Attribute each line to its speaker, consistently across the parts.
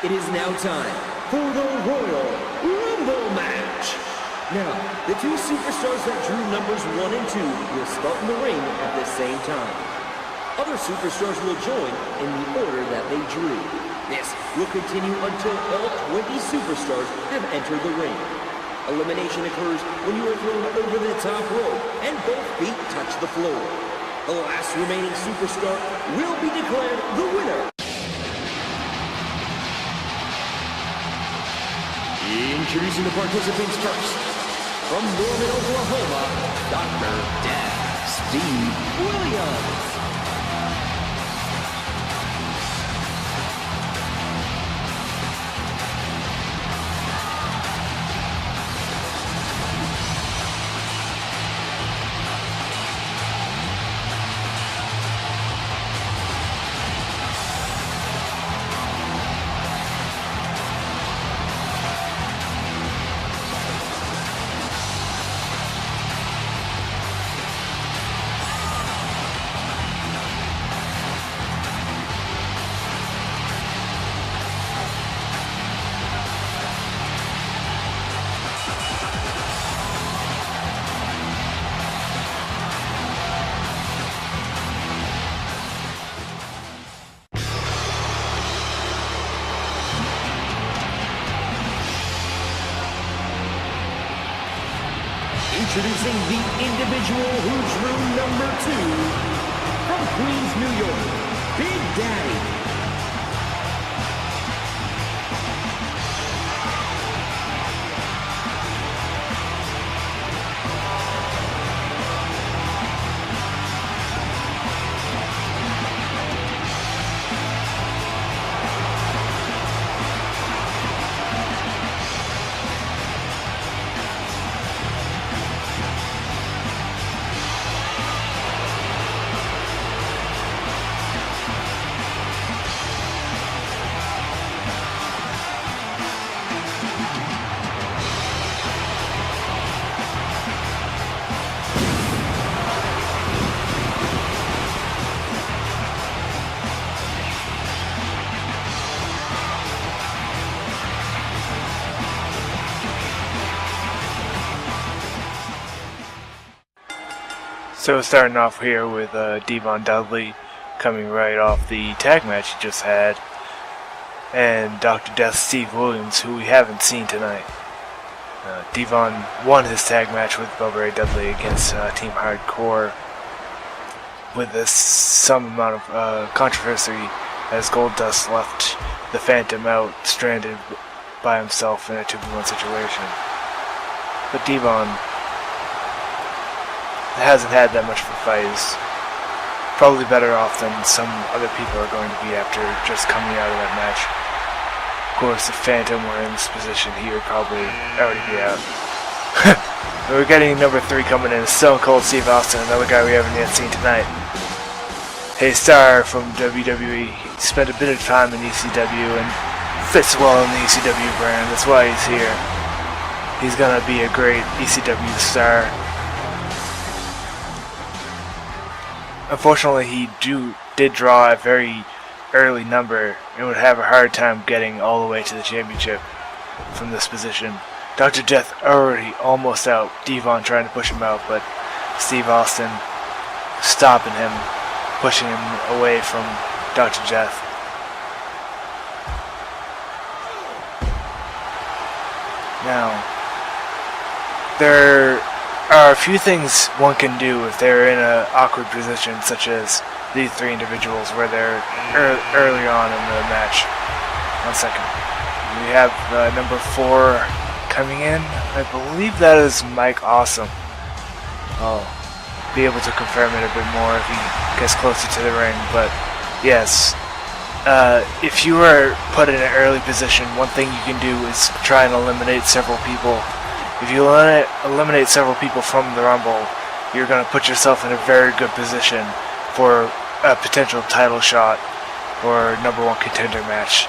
Speaker 1: It is now time for the Royal Rumble match. Now, the two superstars that drew numbers 1 and 2 will start in the ring at the same time. Other superstars will join in the order that they drew. This will continue until all 20 superstars have entered the ring. Elimination occurs when you are thrown over the top rope and both feet touch the floor. The last remaining superstar will be declared the winner. Introducing the participants first. From Norman, Oklahoma, Dr. Death Steve Williams. Introducing the individual who drew number 2 from Queens, New York, Big Daddy.
Speaker 2: So starting off here with Devon Dudley coming right off the tag match he just had, and Dr. Death Steve Williams, who we haven't seen tonight. Devon won his tag match with Bubba Ray Dudley against Team Hardcore with some amount of controversy as Goldust left the Phantom out stranded by himself in a 2v1 situation. But Devon hasn't had that much of a fight. He's probably better off than some other people are going to be after just coming out of that match. Of course, if Phantom were in this position, he would probably already be out. We're getting number 3 coming in, Stone Cold Steve Austin, another guy we haven't yet seen tonight. A star from WWE. He spent a bit of time in ECW and fits well in the ECW brand. That's why he's here. He's gonna be a great ECW star. Unfortunately, he did draw a very early number and would have a hard time getting all the way to the championship from this position. Dr. Death already almost out. Devon trying to push him out, but Steve Austin stopping him, pushing him away from Dr. Death. Now, there are a few things one can do if they're in an awkward position, such as these 3 individuals where they're early on in the match. 1 second. We have number 4 coming in. I believe that is Mike Awesome. I'll be able to confirm it a bit more if he gets closer to the ring, but yes. If you are put in an early position, one thing you can do is try and eliminate several people. If you eliminate several people from the Rumble, you're going to put yourself in a very good position for a potential title shot or number 1 contender match.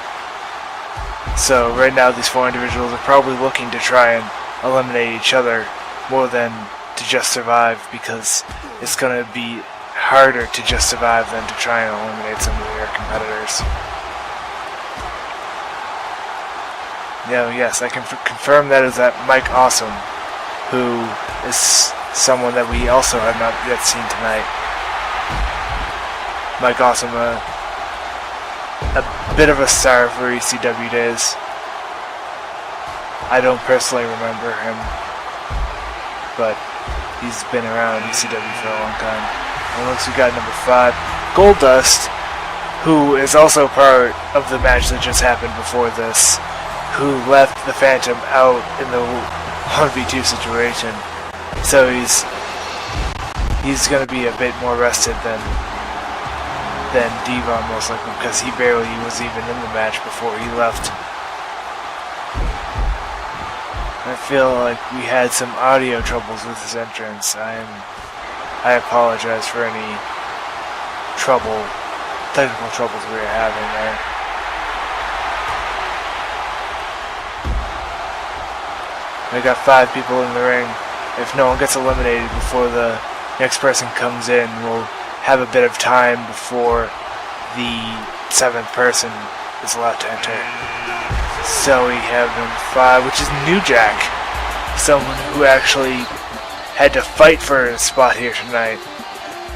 Speaker 2: So right now these 4 individuals are probably looking to try and eliminate each other more than to just survive, because it's going to be harder to just survive than to try and eliminate some of their competitors. Yes, I can confirm that is that Mike Awesome, who is someone that we also have not yet seen tonight. Mike Awesome, a bit of a star for ECW days. I don't personally remember him, but he's been around ECW for a long time. And looks we got number 5, Goldust, who is also part of the match that just happened before this, who left the Phantom out in the 1v2 situation. So he's going to be a bit more rested than Devon most likely, because he barely was even in the match before he left. I feel like we had some audio troubles with his entrance. I apologize for any technical troubles we were having there. We got 5 people in the ring. If no one gets eliminated before the next person comes in, we'll have a bit of time before the 7th person is allowed to enter. So we have number 5, which is New Jack, someone who actually had to fight for a spot here tonight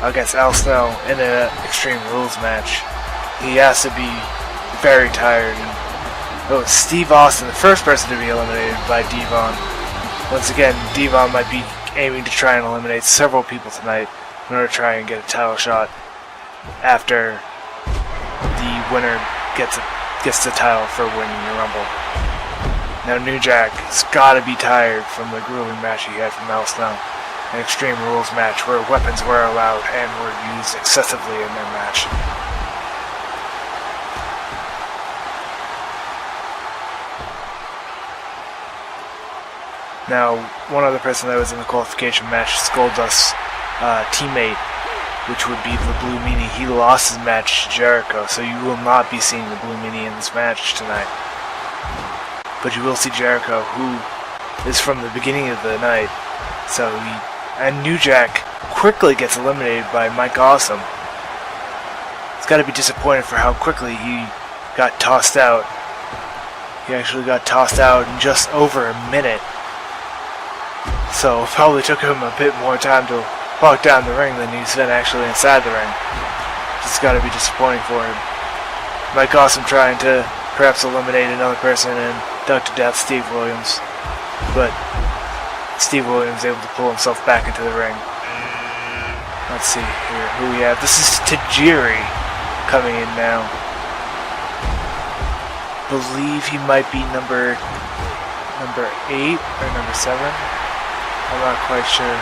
Speaker 2: against Al Snow in an Extreme Rules match. He has to be very tired. Steve Austin, the first person to be eliminated by Devon. Once again, Devon might be aiming to try and eliminate several people tonight in order to try and get a title shot after the winner gets the title for winning the Rumble. Now New Jack has got to be tired from the grueling match he had from Al Snow, an Extreme Rules match where weapons were allowed and were used excessively in their match. Now, one other person that was in the qualification match is Goldust's teammate, which would be the Blue Meanie. He lost his match to Jericho, so you will not be seeing the Blue Meanie in this match tonight. But you will see Jericho, who is from the beginning of the night. And New Jack quickly gets eliminated by Mike Awesome. It's got to be disappointed for how quickly he got tossed out. He actually got tossed out in just over a minute. So it probably took him a bit more time to walk down the ring than he spent actually inside the ring. It's got to be disappointing for him. Mike Awesome trying to perhaps eliminate another person and dug to death Steve Williams. But Steve Williams able to pull himself back into the ring. Let's see here who we have. This is Tajiri coming in now. Believe he might be number 8 or number 7. I'm not quite sure.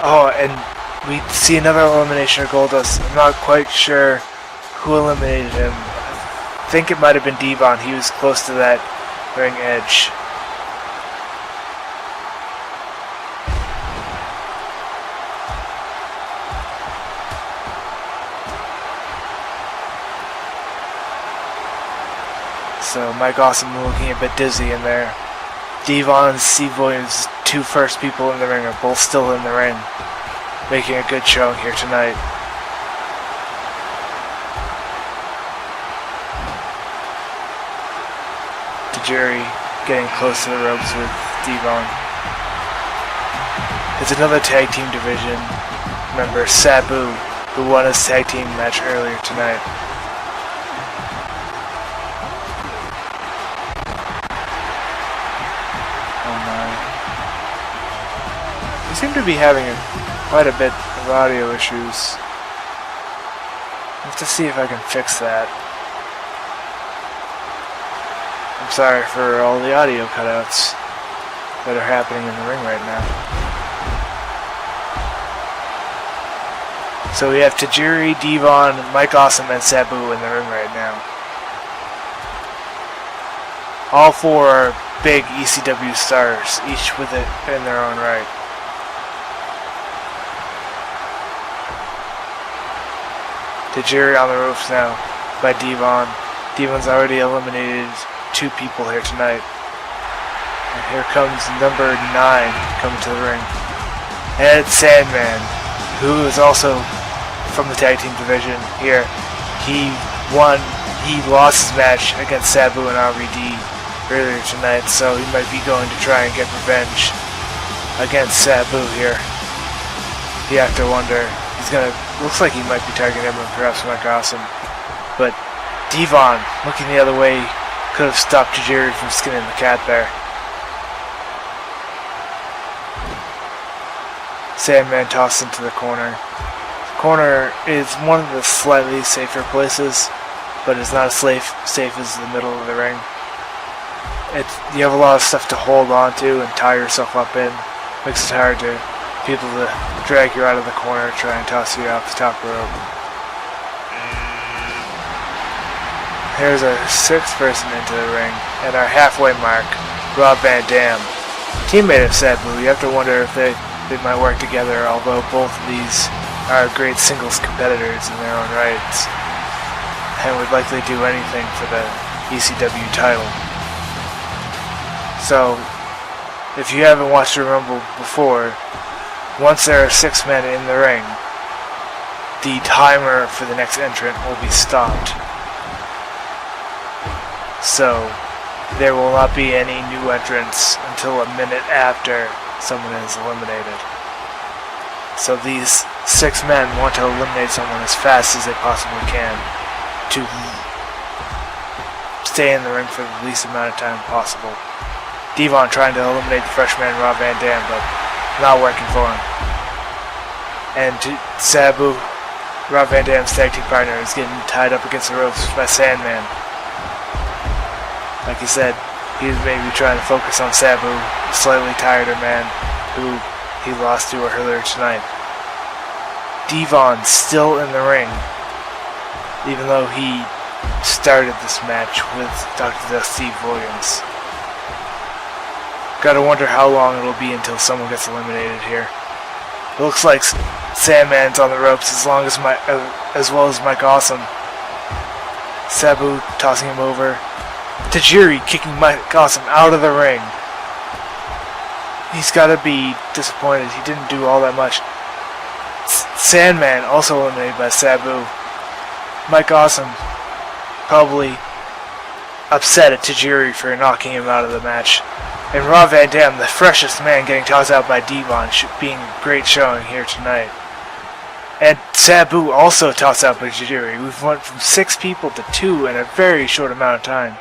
Speaker 2: Oh, and we see another elimination of Goldust. I'm not quite sure who eliminated him. I think it might have been Devon. He was close to that ring edge. So Mike Awesome looking a bit dizzy in there. Devon and Steve Williams, 2 first people in the ring, are both still in the ring, making a good showing here tonight. Tajiri getting close to the ropes with Devon. It's another tag team division member, Sabu, who won his tag team match earlier tonight. Seem to be having quite a bit of audio issues. I have to see if I can fix that. I'm sorry for all the audio cutouts that are happening in the ring right now. So we have Tajiri, Devon, Mike Awesome, and Sabu in the ring right now. All 4 are big ECW stars, each with it in their own right. Tajiri on the ropes now by Devon. Devon's already eliminated 2 people here tonight. And here comes number 9 coming to the ring. And it's Sandman, who is also from the tag team division here. He lost his match against Sabu and RVD earlier tonight, so he might be going to try and get revenge against Sabu here. You have to wonder. Looks like he might be targeting him and perhaps Mike Awesome. But Devon, looking the other way, could have stopped Tajiri from skinning the cat there. Sandman tossed into the corner. The corner is one of the slightly safer places, but it's not as safe as the middle of the ring. You have a lot of stuff to hold on to and tie yourself up in. Makes it hard to people to drag you out of the corner, try and toss you off the top rope. Here's our sixth person into the ring, at our halfway mark, Rob Van Dam. Teammate of Sabu, you have to wonder if they might work together, although both of these are great singles competitors in their own rights, and would likely do anything for the ECW title. So, if you haven't watched the Rumble before, once there are 6 men in the ring, the timer for the next entrant will be stopped. So, there will not be any new entrants until a minute after someone is eliminated. So these 6 men want to eliminate someone as fast as they possibly can to stay in the ring for the least amount of time possible. Devon trying to eliminate the freshman Rob Van Dam, but not working for him. And Sabu, Rob Van Dam's tag team partner, is getting tied up against the ropes by Sandman. Like he said, he was maybe trying to focus on Sabu, a slightly tireder man who he lost to earlier tonight. Devon still in the ring, even though he started this match with Dr. Death Steve Williams. Gotta wonder how long it'll be until someone gets eliminated here. It looks like Sandman's on the ropes as well as Mike Awesome. Sabu tossing him over. Tajiri kicking Mike Awesome out of the ring. He's gotta be disappointed. He didn't do all that much. Sandman also eliminated by Sabu. Mike Awesome probably upset at Tajiri for knocking him out of the match. And Rob Van Dam, the freshest man, getting tossed out by Devon, being a great showing here tonight. And Sabu also tossed out by Tajiri. We've went from 6 people to 2 in a very short amount of time.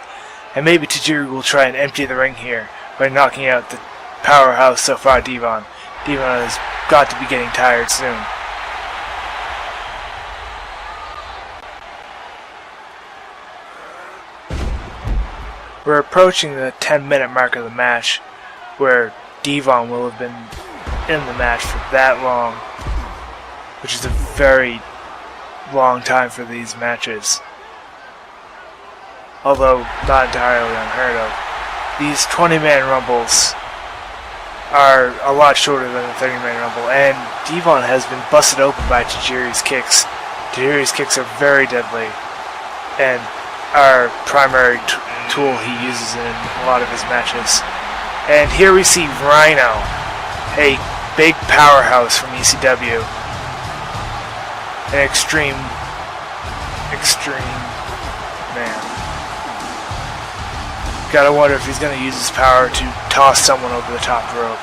Speaker 2: And maybe Tajiri will try and empty the ring here by knocking out the powerhouse so far, Devon. Devon has got to be getting tired soon. We're approaching the 10-minute mark of the match, where Devon will have been in the match for that long, which is a very long time for these matches. Although not entirely unheard of. These 20-man rumbles are a lot shorter than the 30-man rumble, and Devon has been busted open by Tajiri's kicks. Tajiri's kicks are very deadly, and are primary tool he uses in a lot of his matches. And here we see Rhino, a big powerhouse from ECW. An extreme man. Gotta wonder if he's gonna use his power to toss someone over the top rope.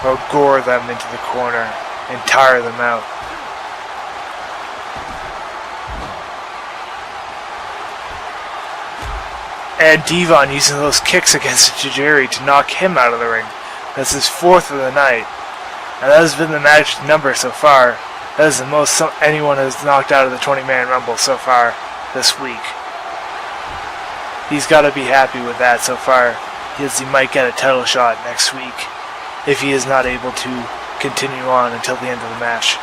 Speaker 2: Or gore them into the corner and tire them out. And Devon using those kicks against Tajiri to knock him out of the ring. That's his 4th of the night. And that has been the magic number so far. That is the most anyone has knocked out of the 20-man rumble so far this week. He's got to be happy with that so far, because he might get a title shot next week if he is not able to continue on until the end of the match.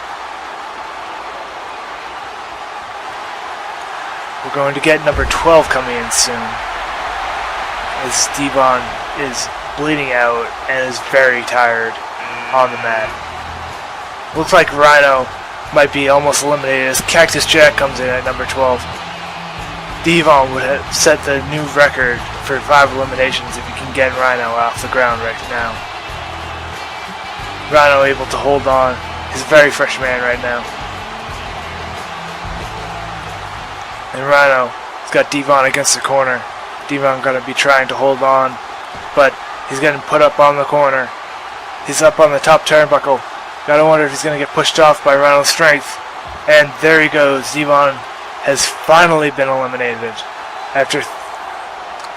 Speaker 2: We're going to get number 12 coming in soon, as Devon is bleeding out and is very tired on the mat. Looks like Rhino might be almost eliminated as Cactus Jack comes in at number 12. Devon would have set the new record for 5 eliminations if he can get Rhino off the ground right now. Rhino able to hold on. He's a very fresh man right now. And Rhino has got Devon against the corner. Devon going to be trying to hold on, but he's getting put up on the corner. He's up on the top turnbuckle. Gotta wonder if he's going to get pushed off by Rhino's strength. And there he goes. Devon has finally been eliminated. After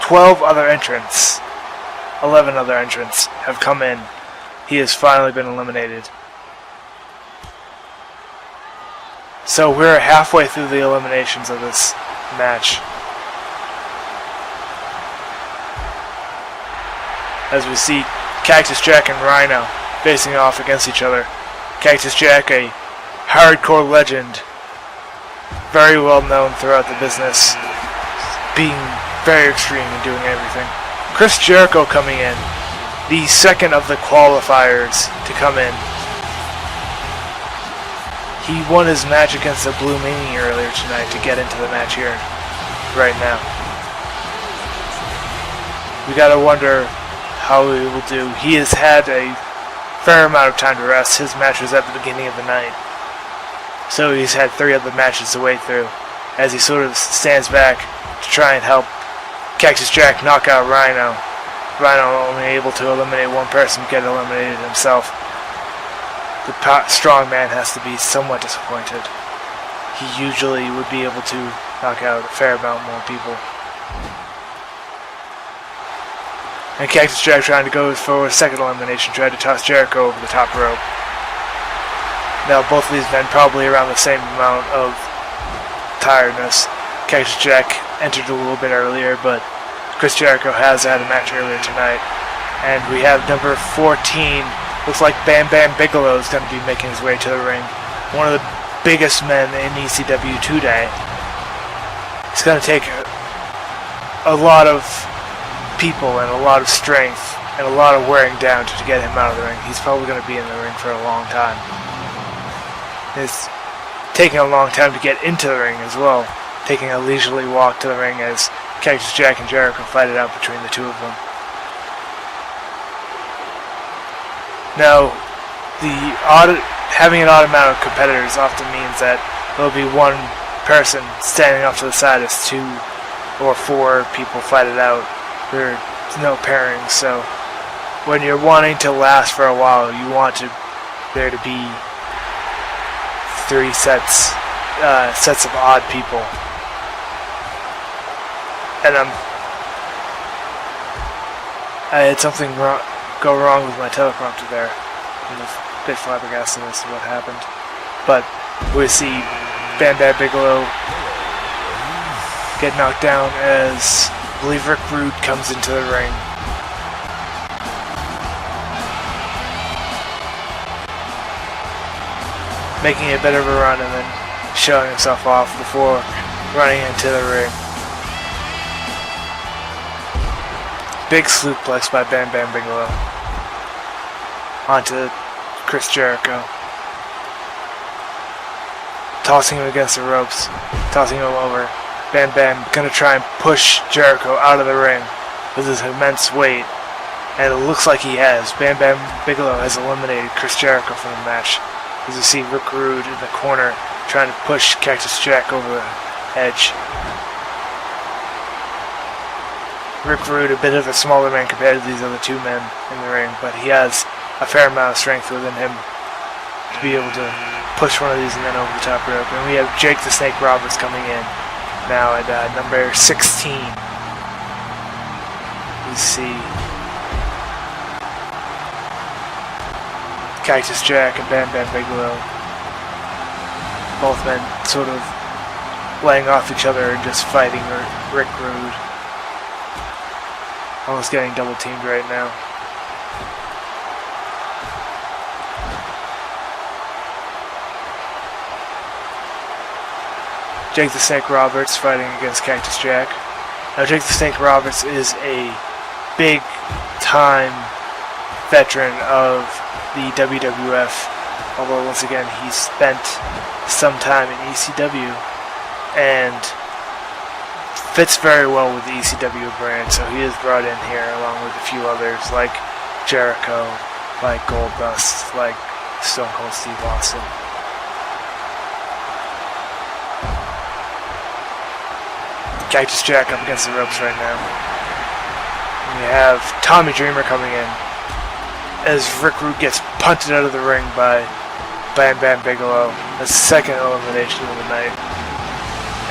Speaker 2: 11 other entrants have come in. He has finally been eliminated. So we're halfway through the eliminations of this match. As we see Cactus Jack and Rhino facing off against each other. Cactus Jack, a hardcore legend, very well known throughout the business, being very extreme and doing everything. Chris Jericho coming in, the second of the qualifiers to come in. He won his match against the Blue Meanie earlier tonight to get into the match here right now. We gotta wonder how he will do. He has had a fair amount of time to rest. His match was at the beginning of the night, so he's had 3 other matches to wait through as he sort of stands back to try and help Cactus Jack knock out Rhino. Rhino only able to eliminate one person, get eliminated himself. The strong man has to be somewhat disappointed. He usually would be able to knock out a fair amount more people. And Cactus Jack trying to go for a second elimination, tried to toss Jericho over the top rope. Now both of these men probably around the same amount of tiredness. Cactus Jack entered a little bit earlier, but Chris Jericho has had a match earlier tonight. And we have number 14. Looks like Bam Bam Bigelow is going to be making his way to the ring. One of the biggest men in ECW today. It's going to take a lot of people and a lot of strength and a lot of wearing down to get him out of the ring. He's probably going to be in the ring for a long time. It's taking a long time to get into the ring as well. Taking a leisurely walk to the ring as Cactus Jack and Jericho fight it out between the two of them. Now, having an odd amount of competitors often means that there'll be one person standing off to the side as 2 or 4 people fight it out. There's no pairing, so when you're wanting to last for a while, you want there to be 3 sets of odd people. And I had something go wrong with my teleprompter there. I'm a bit flabbergasted as to what happened. But we see Bam Bam Bigelow get knocked down as I believe Rick Rude comes into the ring. Making a bit of a run and then showing himself off before running into the ring. Big suplex by Bam Bam Bigelow onto Chris Jericho. Tossing him against the ropes, tossing him over. Bam Bam gonna try and push Jericho out of the ring with his immense weight, and it looks like he has. Bam Bam Bigelow has eliminated Chris Jericho from the match. As you see Rick Rude in the corner trying to push Cactus Jack over the edge. Rick Rude, a bit of a smaller man compared to these other 2 men in the ring, but he has a fair amount of strength within him to be able to push one of these men over the top rope. And we have Jake the Snake Roberts coming in now at number 16. You see Cactus Jack and Bam Bam Bigelow, both men sort of laying off each other and just fighting Rick Rude. Almost getting double teamed right now. Jake the Snake Roberts fighting against Cactus Jack. Now Jake the Snake Roberts is a big time veteran of the WWF, although once again he spent some time in ECW and fits very well with the ECW brand, so he is brought in here along with a few others like Jericho, like Goldust, like Stone Cold Steve Austin. Cactus Jack up against the ropes right now. We have Tommy Dreamer coming in as Rick Rude gets punted out of the ring by Bam Bam Bigelow. The second elimination of the night.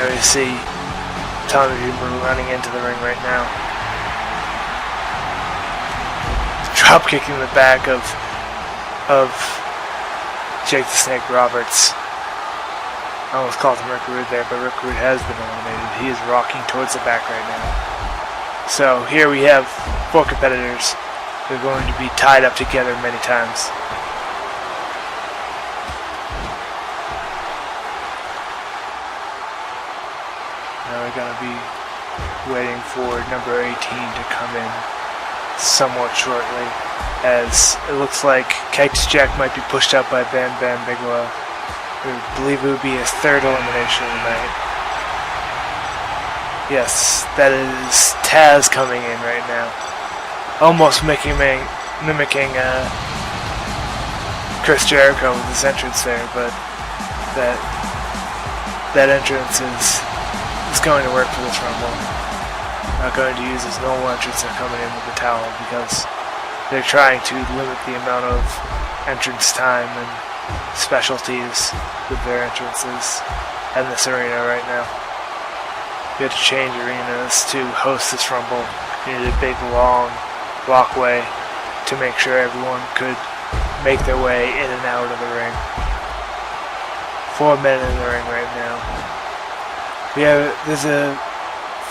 Speaker 2: And we see Tommy Dreamer running into the ring right now. Drop kicking the back of Jake the Snake Roberts. I almost called him Rick Rude there, but Rick Rude has been eliminated. He is rocking towards the back right now. So here we have 4 competitors. They're going to be tied up together many times. Now we're going to be waiting for number 18 to come in somewhat shortly, as it looks like Cactus Jack might be pushed out by Bam Bam Bigelow. I believe it would be his 3rd elimination of the night. Yes, that is Taz coming in right now. Almost mimicking Chris Jericho with his entrance there, but that entrance is going to work for this Rumble. Not going to use his normal entrance and coming in with the towel, because they're trying to limit the amount of entrance time and specialties with their entrances in this arena right now. You had to change arenas to host this Rumble. You needed a big, long walkway to make sure everyone could make their way in and out of the ring. 4 men in the ring right now. There's a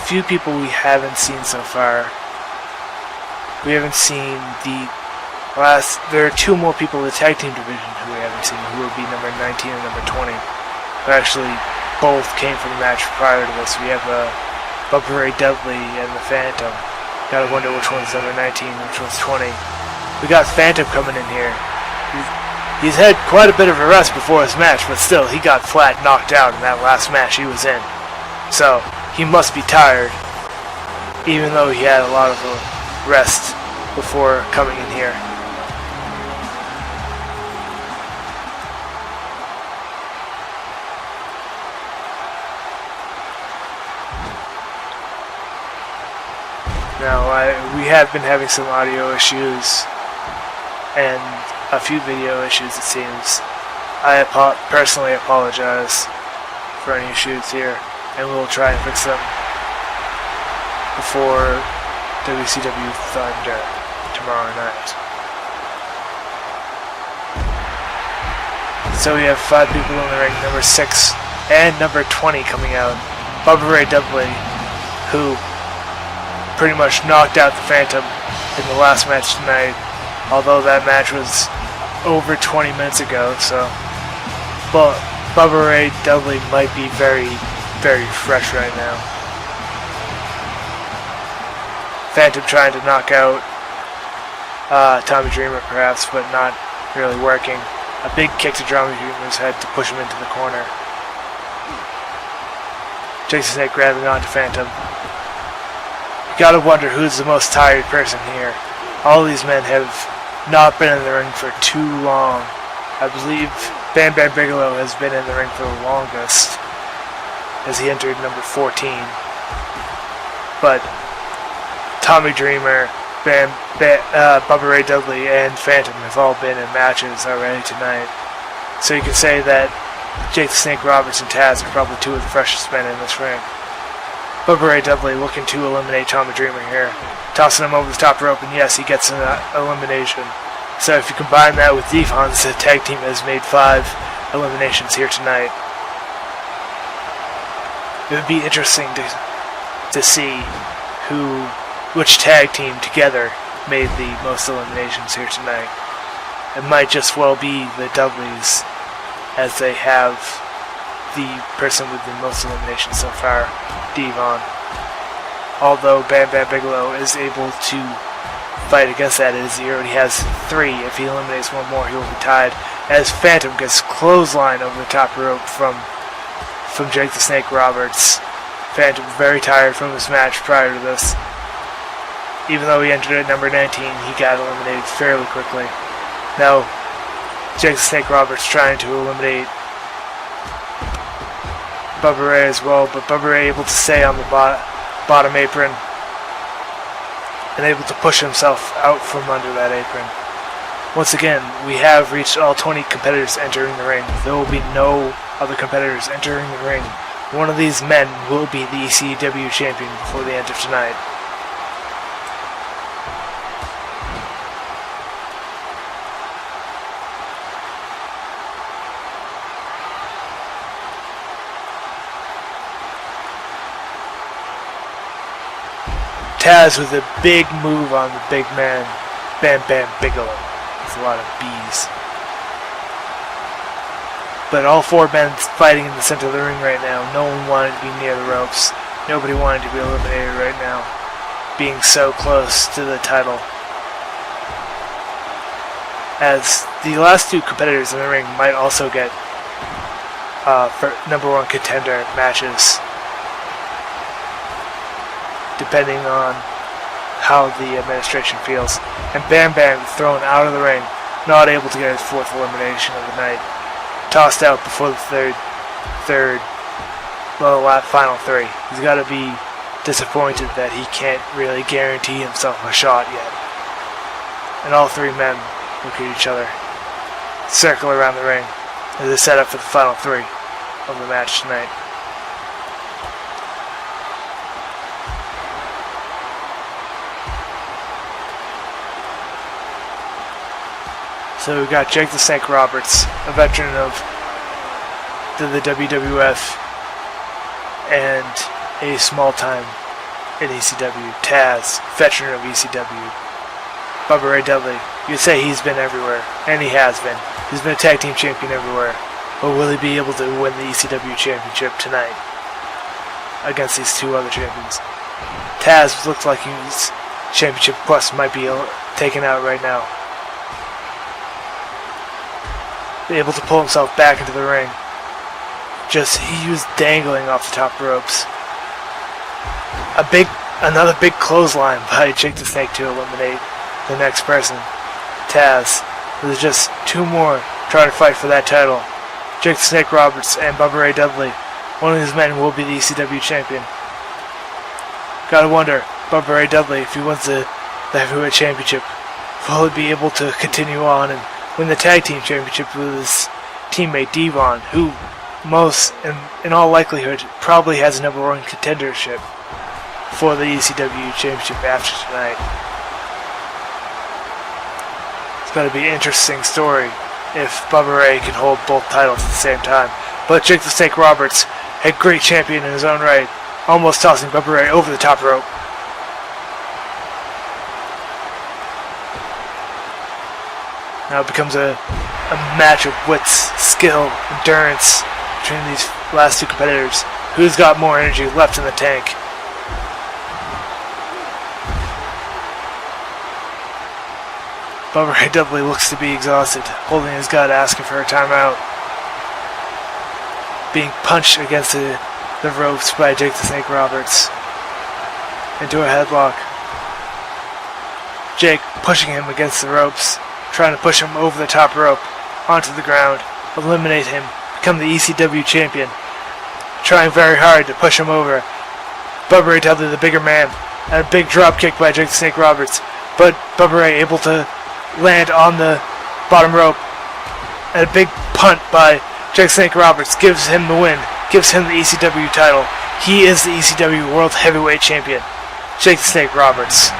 Speaker 2: few people we haven't seen so far. We haven't seen there are 2 more people in the tag team division who we haven't seen, who will be number 19 and number 20. Who actually both came from the match prior to this. We have Bubba Ray Dudley and the Phantom. Gotta wonder which one's number 19 and which one's 20. We got Phantom coming in here. He's had quite a bit of a rest before his match, but still, he got flat knocked out in that last match he was in. So, he must be tired, even though he had a lot of rest before coming in here. Now, we have been having some audio issues and a few video issues, it seems. I personally apologize for any issues here, and we'll try and fix them before WCW Thunder tomorrow night. So we have 5 people in the ring, number 6 and number 20 coming out. Bubba Ray Dudley, who pretty much knocked out the Phantom in the last match tonight, although that match was over 20 minutes ago, so but Bubba Ray Dudley might be very, very fresh right now. Phantom trying to knock out Tommy Dreamer perhaps, but not really working. A big kick to Tommy Dreamer's head to push him into the corner. Jason Snake grabbing onto Phantom. Gotta wonder who's the most tired person here. All these men have not been in the ring for too long. I believe Bam Bam Bigelow has been in the ring for the longest, as he entered number 14. But Tommy Dreamer, Bubba Ray Dudley, and Phantom have all been in matches already tonight. So you can say that Jake the Snake Roberts and Taz are probably 2 of the freshest men in this ring. Bubba Ray Dudley looking to eliminate Tommy Dreamer here. Tossing him over the top rope, and yes, he gets an elimination. So if you combine that with Devon's, the tag team has made 5 eliminations here tonight. It would be interesting to see which tag team together made the most eliminations here tonight. It might just well be the Dudleys, as they have the person with the most eliminations so far, Devon. Although Bam Bam Bigelow is able to fight against that, as he already has 3. If he eliminates one more, he will be tied. As Phantom gets clothesline over the top rope from Jake the Snake Roberts. Phantom very tired from his match prior to this. Even though he entered at number 19, he got eliminated fairly quickly. Now, Jake the Snake Roberts trying to eliminate Bubba Ray as well, but Bubba Ray able to stay on the bottom apron and able to push himself out from under that apron. Once again, we have reached all 20 competitors entering the ring. There will be no other competitors entering the ring. One of these men will be the ECW champion before the end of tonight. Taz with a big move on the big man, Bam Bam Bigelow. That's a lot of B's. But all four men fighting in the center of the ring right now. No one wanted to be near the ropes. Nobody wanted to be eliminated right now, being so close to the title. As the last two competitors in the ring might also get for #1 contender matches, depending on how the administration feels. And Bam Bam thrown out of the ring, not able to get his fourth elimination of the night. Tossed out before the final three. He's got to be disappointed that he can't really guarantee himself a shot yet. And all three men look at each other, circle around the ring as they set up for the final three of the match tonight. So we've got Jake the Snake Roberts, a veteran of the WWF and a small time in ECW. Taz, veteran of ECW. Bubba Ray Dudley, you'd say he's been everywhere, and he has been. He's been a tag team champion everywhere. But will he be able to win the ECW championship tonight against these two other champions? Taz looks like his championship quest might be taken out right now. Able to pull himself back into the ring. He was dangling off the top ropes. Another big clothesline by Jake the Snake to eliminate the next person, Taz. There's just two more trying to fight for that title. Jake the Snake Roberts and Bubba Ray Dudley. One of these men will be the ECW champion. Gotta wonder, Bubba Ray Dudley, if he wins the heavyweight championship, will he be able to continue on and win the tag team championship with his teammate Devon, who in all likelihood probably has a #1 contendership for the ECW championship after tonight. It's going to be an interesting story if Bubba Ray can hold both titles at the same time. But Jake the Snake Roberts, a great champion in his own right, almost tossing Bubba Ray over the top rope. Now it becomes a match of wits, skill, endurance between these last two competitors. Who's got more energy left in the tank? Bubba Ray Dudley looks to be exhausted, holding his gut, asking for a timeout. Being punched against the ropes by Jake the Snake Roberts into a headlock. Jake pushing him against the ropes, trying to push him over the top rope, onto the ground, eliminate him, become the ECW champion. Trying very hard to push him over. Bubba Ray Dudley, the bigger man, and a big drop kick by Jake the Snake Roberts. But Bubba Ray able to land on the bottom rope. And a big punt by Jake the Snake Roberts gives him the win, gives him the ECW title. He is the ECW World Heavyweight Champion, Jake the Snake Roberts.